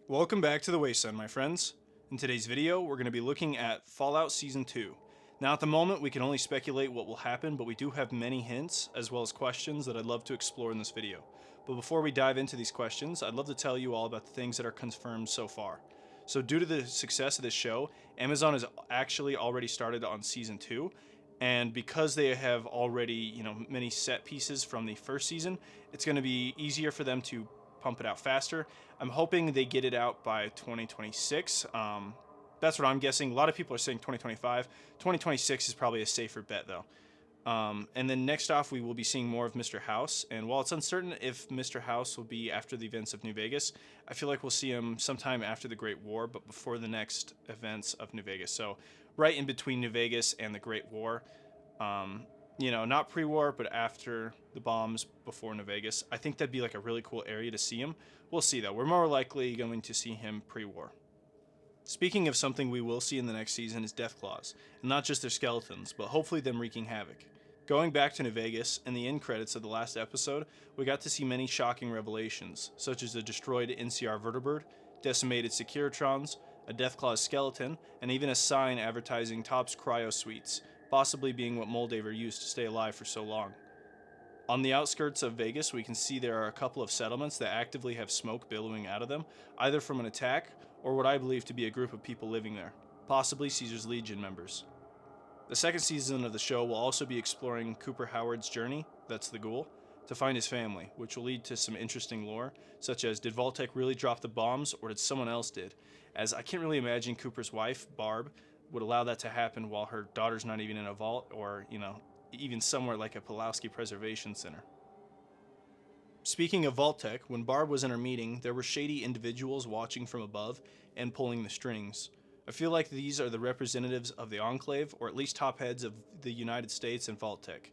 Welcome back to the Wasteland, my friends. In today's video, we're going to be looking at Fallout Season 2. Now at the moment, we can only speculate what will happen, but we do have many hints, as well as questions that I'd love to explore in this video. But before we dive into these questions, I'd love to tell you all about the things that are confirmed so far. So due to the success of this show, Amazon has actually already started on Season 2, and because they have already, many set pieces from the first season, it's going to be easier for them to pump it out faster. I'm hoping they get it out by 2026. That's what I'm guessing. A lot of people are saying 2025. 2026 is probably a safer bet, though. And then next off, we will be seeing more of Mr. House. And while it's uncertain if Mr. House will be after the events of New Vegas, I feel like we'll see him sometime after the Great War, but before the next events of New Vegas. So right in between New Vegas and the Great War. Not pre-war, but after the bombs, before New Vegas. I think that'd be like a really cool area to see him. We'll see, though. We're more likely going to see him pre-war. Speaking of something we will see in the next season is Deathclaws, and not just their skeletons, but hopefully them wreaking havoc. Going back to New Vegas, in the end credits of the last episode, we got to see many shocking revelations, such as a destroyed NCR vertibird, decimated Securitrons, a Deathclaw skeleton, and even a sign advertising Topps Cryo Suites, possibly being what Moldaver used to stay alive for so long. On the outskirts of Vegas, we can see there are a couple of settlements that actively have smoke billowing out of them, either from an attack or what I believe to be a group of people living there, possibly Caesar's Legion members. The second season of the show will also be exploring Cooper Howard's journey, that's the ghoul, to find his family, which will lead to some interesting lore, such as did Vault-Tec really drop the bombs or did someone else did, as I can't really imagine Cooper's wife, Barb, would allow that to happen while her daughter's not even in a vault or, even somewhere like a Pulowski Preservation Center. Speaking of Vault-Tec, when Barb was in her meeting, there were shady individuals watching from above and pulling the strings. I feel like these are the representatives of the Enclave, or at least top heads of the United States and Vault-Tec.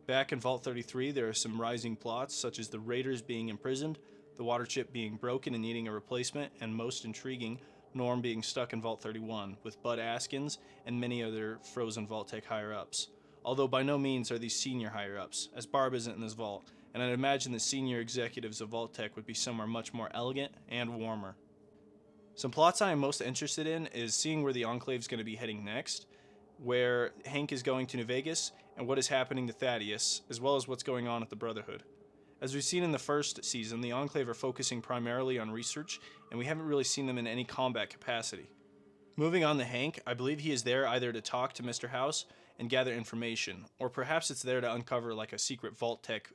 Back in Vault 33, there are some rising plots, such as the Raiders being imprisoned, the water chip being broken and needing a replacement, and most intriguing, Norm being stuck in Vault 31, with Bud Askins and many other frozen Vault-Tec higher-ups. Although by no means are these senior higher-ups, as Barb isn't in this vault, and I'd imagine the senior executives of Vault-Tec would be somewhere much more elegant and warmer. Some plots I am most interested in is seeing where the Enclave is going to be heading next, where Hank is going to New Vegas, and what is happening to Thaddeus, as well as what's going on at the Brotherhood. As we've seen in the first season, the Enclave are focusing primarily on research, and we haven't really seen them in any combat capacity. Moving on to Hank, I believe he is there either to talk to Mr. House and gather information, or perhaps it's there to uncover like a secret Vault-Tec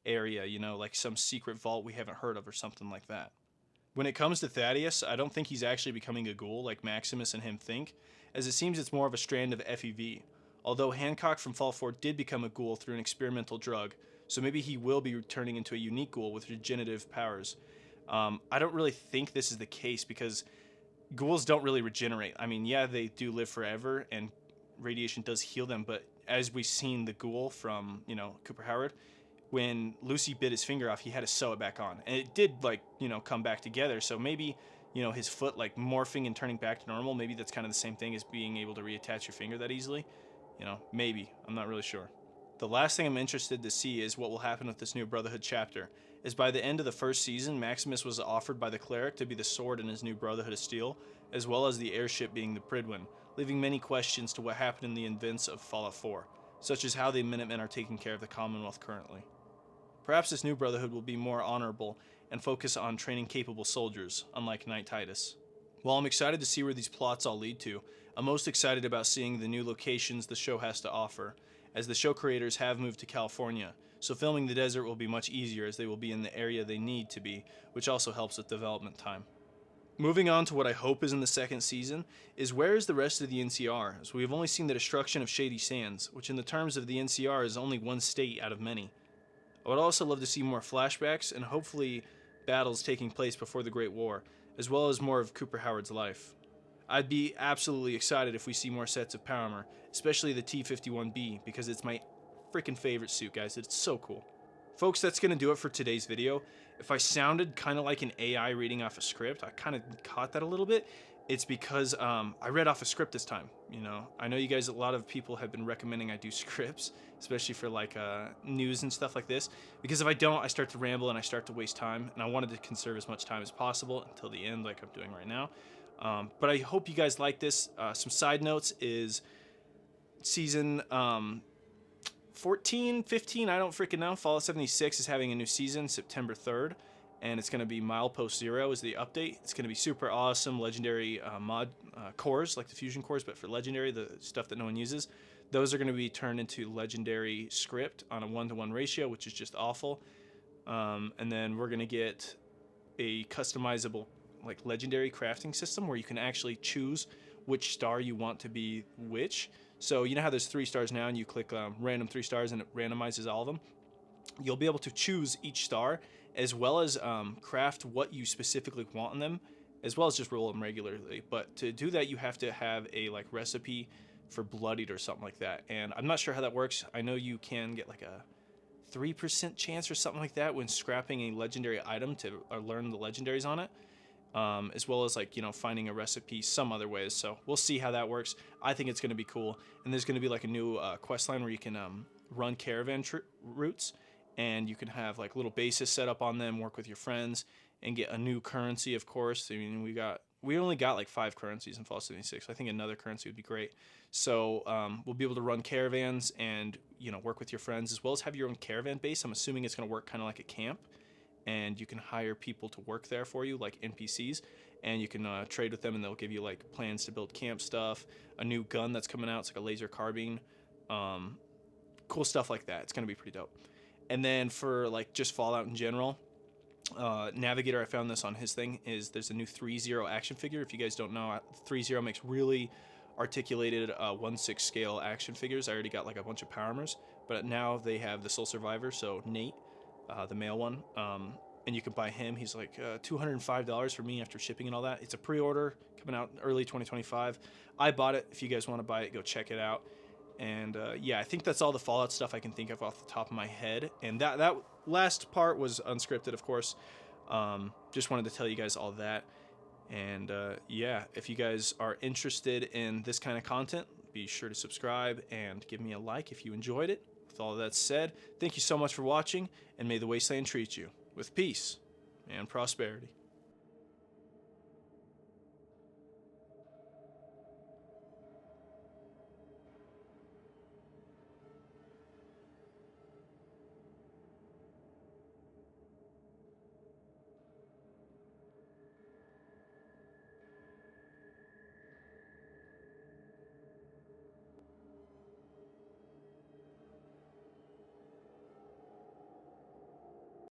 area, like some secret vault we haven't heard of or something like that. When it comes to Thaddeus, I don't think he's actually becoming a ghoul like Maximus and him think, as it seems it's more of a strand of FEV, although Hancock from Fall 4 did become a ghoul through an experimental drug, so maybe he will be turning into a unique ghoul with regenerative powers. I don't really think this is the case because ghouls don't really regenerate. I mean, yeah, they do live forever and radiation does heal them, but as we've seen the ghoul from, Cooper Howard, when Lucy bit his finger off, he had to sew it back on. And it did, come back together. So maybe, his foot, morphing and turning back to normal, maybe that's kind of the same thing as being able to reattach your finger that easily. Maybe. I'm not really sure. The last thing I'm interested to see is what will happen with this new Brotherhood chapter. As by the end of the first season, Maximus was offered by the cleric to be the sword in his new Brotherhood of Steel, as well as the airship being the Pridwin, leaving many questions to what happened in the events of Fallout 4, such as how the Minutemen are taking care of the Commonwealth currently. Perhaps this new Brotherhood will be more honorable and focus on training capable soldiers, unlike Knight Titus. While I'm excited to see where these plots all lead to, I'm most excited about seeing the new locations the show has to offer, as the show creators have moved to California, so filming the desert will be much easier as they will be in the area they need to be, which also helps with development time. Moving on to what I hope is in the second season, is where is the rest of the NCR, as we have only seen the destruction of Shady Sands, which in the terms of the NCR is only one state out of many. I would also love to see more flashbacks and hopefully battles taking place before the Great War, as well as more of Cooper Howard's life. I'd be absolutely excited if we see more sets of Power Armor, especially the T-51B, because it's my freaking favorite suit, guys. It's so cool. Folks, that's going to do it for today's video. If I sounded kind of like an AI reading off a script, I kind of caught that a little bit. It's because I read off a script this time. You know, I know you guys, a lot of people have been recommending I do scripts, especially for like news and stuff like this. Because if I don't, I start to ramble and I start to waste time. And I wanted to conserve as much time as possible until the end, like I'm doing right now. But I hope you guys like this. Some side notes is season 14, 15, I don't freaking know. Fallout 76 is having a new season September 3rd, and it's going to be Milepost Zero is the update. It's going to be super awesome, legendary mod cores, like the fusion cores, but for legendary, the stuff that no one uses. Those are going to be turned into legendary script on a 1-to-1 ratio, which is just awful. And then we're going to get a customizable like legendary crafting system where you can actually choose which star you want to be which. So you know how there's 3 stars now and you click random 3 stars and it randomizes all of them? You'll be able to choose each star as well as craft what you specifically want in them, as well as just roll them regularly. But to do that, you have to have a like recipe for Bloodied or something like that. And I'm not sure how that works. I know you can get like a 3% chance or something like that when scrapping a legendary item to learn the legendaries on it. As well as like, you know, finding a recipe some other ways. So we'll see how that works. I think it's going to be cool. And there's going to be like a new quest line where you can run caravan routes, and you can have like little bases set up on them, work with your friends, and get a new currency, of course. I mean, we only got like 5 currencies in Fallout 76. I think another currency would be great. So we'll be able to run caravans and, you know, work with your friends as well as have your own caravan base. I'm assuming it's going to work kind of like a camp, and you can hire people to work there for you, like NPCs, and you can trade with them, and they'll give you like plans to build camp stuff, a new gun that's coming out. It's like a laser carbine, cool stuff like that. It's gonna be pretty dope. And then for like just Fallout in general, Navigator, I found this on his thing, is there's a new 3-0 action figure. If you guys don't know, 3-0 makes really articulated 1/6 scale action figures. I already got like a bunch of power armors, but now they have the Soul Survivor, so Nate, the male one, and you can buy him. He's like $205 for me after shipping and all that. It's a pre-order coming out early 2025. I bought it. If you guys want to buy it, go check it out. And yeah, I think that's all the Fallout stuff I can think of off the top of my head. And that last part was unscripted, of course. Just wanted to tell you guys all that. And yeah, if you guys are interested in this kind of content, be sure to subscribe and give me a like if you enjoyed it. With all of that said, thank you so much for watching, and may the Wasteland treat you with peace and prosperity.